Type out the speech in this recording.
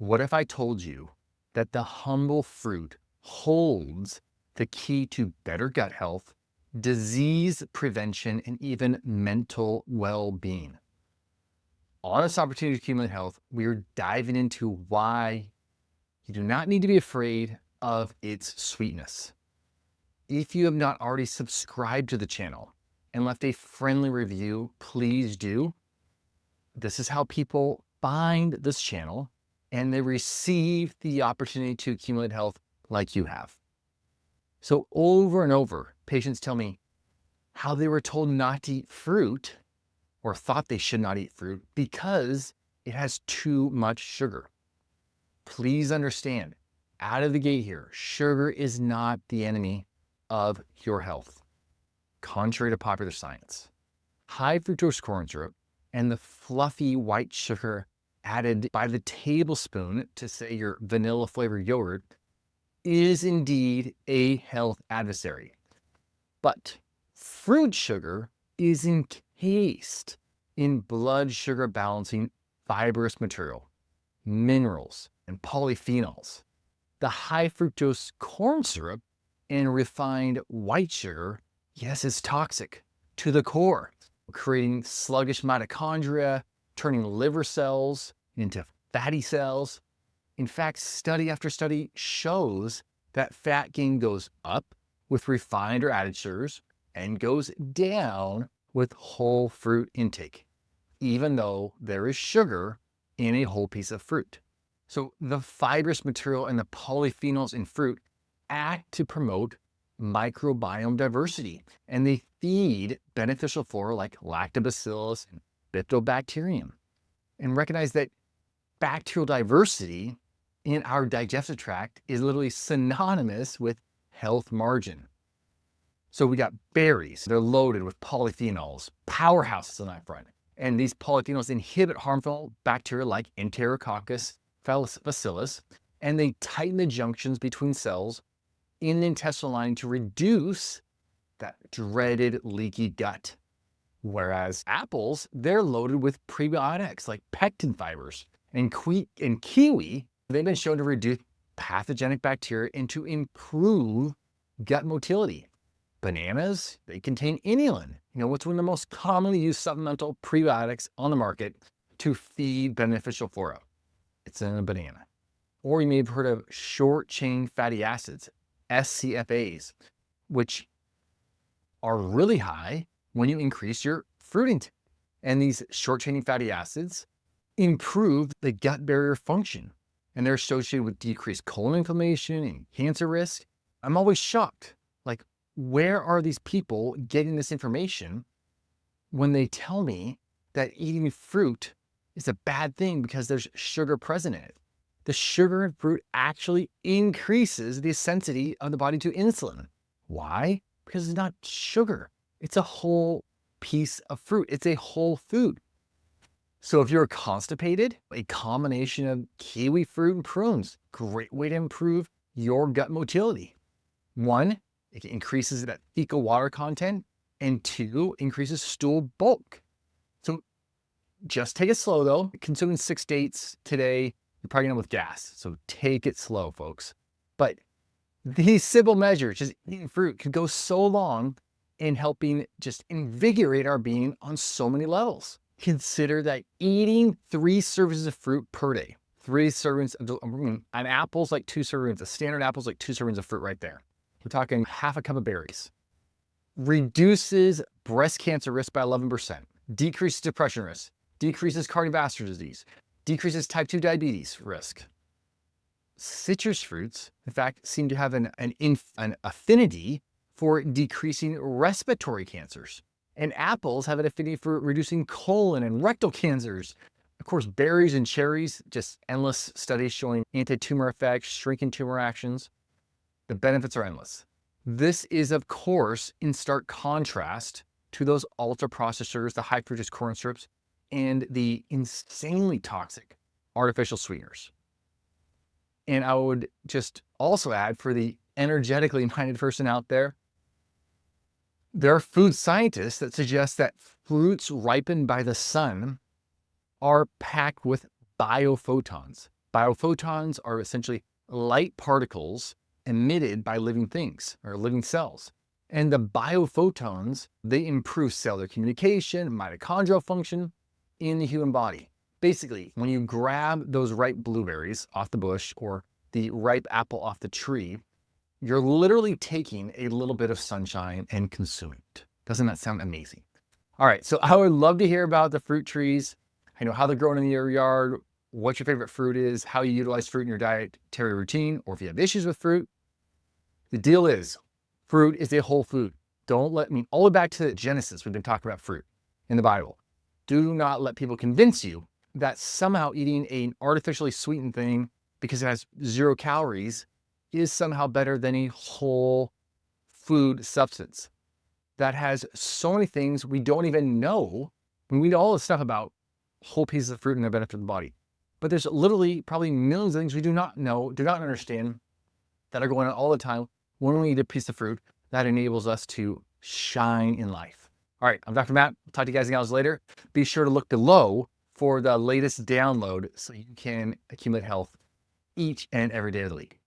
What if I told you that the humble fruit holds the key to better gut health, disease prevention, and even mental well-being? On this opportunity to accumulate health, we're diving into why you do not need to be afraid of its sweetness. If you have not already subscribed to the channel and left a friendly review, please do. This is how people find this channel and they receive the opportunity to accumulate health like you have. So over and over, patients tell me how they were told not to eat fruit or thought they should not eat fruit because it has too much sugar. Please understand, out of the gate here, sugar is not the enemy of your health, contrary to popular science. High fructose corn syrup and the fluffy white sugar added by the tablespoon to, say, your vanilla flavored yogurt is indeed a health adversary. But fruit sugar is encased in blood sugar balancing fibrous material, minerals, and polyphenols. The high fructose corn syrup and refined white sugar, yes, is toxic to the core, creating sluggish mitochondria, turning liver cells into fatty cells. In fact, study after study shows that fat gain goes up with refined or added sugars and goes down with whole fruit intake, even though there is sugar in a whole piece of fruit. So the fibrous material and the polyphenols in fruit act to promote microbiome diversity, and they feed beneficial flora like lactobacillus and bifidobacterium. And recognize that bacterial diversity in our digestive tract is literally synonymous with health margin. So we got berries, they're loaded with polyphenols, powerhouses on that front. And these polyphenols inhibit harmful bacteria like Enterococcus bacillus, and they tighten the junctions between cells in the intestinal lining to reduce that dreaded leaky gut. Whereas apples, they're loaded with prebiotics like pectin fibers. And kiwi, they've been shown to reduce pathogenic bacteria and to improve gut motility. Bananas, they contain inulin, what's one of the most commonly used supplemental prebiotics on the market to feed beneficial flora. It's in a banana. Or you may have heard of short-chain fatty acids, SCFAs, which are really high when you increase your fruit intake. And these short-chain fatty acids improve the gut barrier function, and they're associated with decreased colon inflammation and cancer risk. I'm always shocked. Like, where are these people getting this information when they tell me that eating fruit is a bad thing because there's sugar present in it? The sugar in fruit actually increases the sensitivity of the body to insulin. Why? Because it's not sugar. It's a whole piece of fruit. It's a whole food. So if you're constipated, a combination of kiwi fruit and prunes, great way to improve your gut motility. One, it increases that fecal water content, and two, increases stool bulk. So just take it slow though. Consuming 6 dates today, you're probably gonna with gas. So take it slow, folks. But these simple measures, just eating fruit, could go so long in helping just invigorate our being on so many levels. Consider that eating 3 servings of fruit per day, 3 servings, an apple's like 2 servings, a standard apple's like 2 servings of fruit right there. We're talking half a cup of berries. Reduces breast cancer risk by 11%, decreases depression risk, decreases cardiovascular disease, decreases type 2 diabetes risk. Citrus fruits, in fact, seem to have an affinity for decreasing respiratory cancers. And apples have an affinity for reducing colon and rectal cancers. Of course, berries and cherries, just endless studies showing anti-tumor effects, shrinking tumor actions. The benefits are endless. This is, of course, in stark contrast to those ultra-processed sugars, the high fructose corn syrups, and the insanely toxic artificial sweeteners. And I would just also add, for the energetically minded person out there, there are food scientists that suggest that fruits ripened by the sun are packed with biophotons. Biophotons are essentially light particles emitted by living things or living cells. And the biophotons, they improve cellular communication, mitochondrial function in the human body. Basically, when you grab those ripe blueberries off the bush or the ripe apple off the tree, you're literally taking a little bit of sunshine and consuming it. Doesn't that sound amazing? All right, so I would love to hear about the fruit trees. I know how they're growing in your yard, what your favorite fruit is, how you utilize fruit in your dietary routine, or if you have issues with fruit. The deal is, fruit is a whole food. Don't let me, all the way back to Genesis, we've been talking about fruit in the Bible. Do not let people convince you that somehow eating an artificially sweetened thing because it has 0 calories is somehow better than a whole food substance that has so many things we don't even know. We know all this stuff about whole pieces of fruit and their benefit to the body. But there's literally probably millions of things we do not know, do not understand, that are going on all the time when we eat a piece of fruit that enables us to shine in life. All right, I'm Dr. Matt. I'll talk to you guys and gals later. Be sure to look below for the latest download so you can accumulate health each and every day of the week.